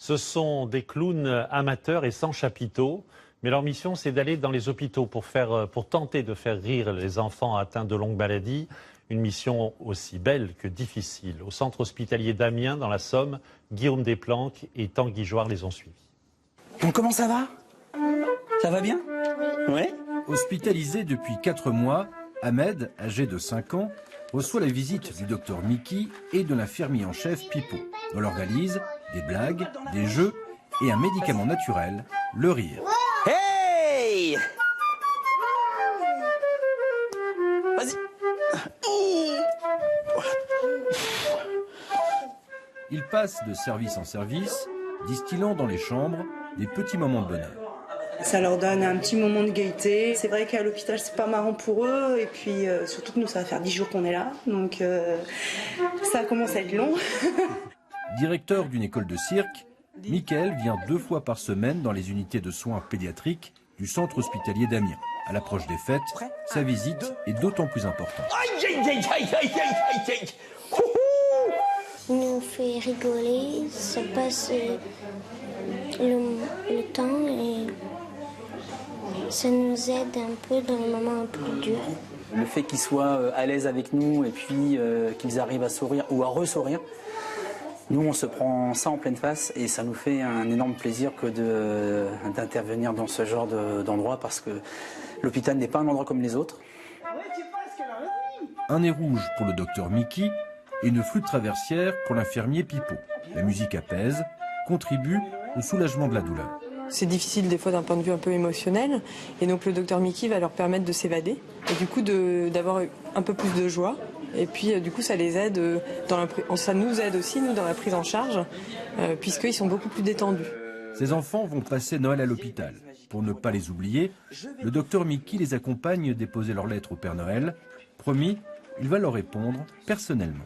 Ce sont des clowns amateurs et sans chapiteau, mais leur mission c'est d'aller dans les hôpitaux pour tenter de faire rire les enfants atteints de longues maladies. Une mission aussi belle que difficile. Au centre hospitalier d'Amiens, dans la Somme, Guillaume Desplanques et Tanguy Joire les ont suivis. Bon, comment ça va? Ça va bien? Ouais. Hospitalisé depuis 4 mois, Ahmed, âgé de 5 ans, reçoit la visite du docteur Mickey et de l'infirmier en chef Pipo. Dans leur valise, des blagues, des jeux et un médicament naturel, le rire. Hey! Vas-y. Il passe de service en service, distillant dans les chambres des petits moments de bonheur. Ça leur donne un petit moment de gaieté. C'est vrai qu'à l'hôpital, c'est pas marrant pour eux. Et puis, surtout que nous, ça va faire 10 jours qu'on est là. Donc, ça commence à être long. Directeur d'une école de cirque, Mickaël vient 2 fois par semaine dans les unités de soins pédiatriques du centre hospitalier d'Amiens. À l'approche des fêtes, sa visite est d'autant plus importante. Il nous fait rigoler, ça passe le temps et ça nous aide un peu dans les moments un peu durs. Le fait qu'ils soient à l'aise avec nous et puis qu'ils arrivent à sourire ou à ressourire, nous on se prend ça en pleine face et ça nous fait un énorme plaisir que d'intervenir dans ce genre d'endroit parce que l'hôpital n'est pas un endroit comme les autres. Un nez rouge pour le docteur Mickey et une flûte traversière pour l'infirmier Pipo. La musique apaise, contribue au soulagement de la douleur. C'est difficile des fois d'un point de vue un peu émotionnel et donc le docteur Mickey va leur permettre de s'évader et du coup d'avoir un peu plus de joie et puis du coup ça les aide, ça nous aide aussi nous dans la prise en charge puisqu'ils sont beaucoup plus détendus. Ces enfants vont passer Noël à l'hôpital. Pour ne pas les oublier, le docteur Mickey les accompagne déposer leurs lettres au Père Noël. Promis, il va leur répondre personnellement.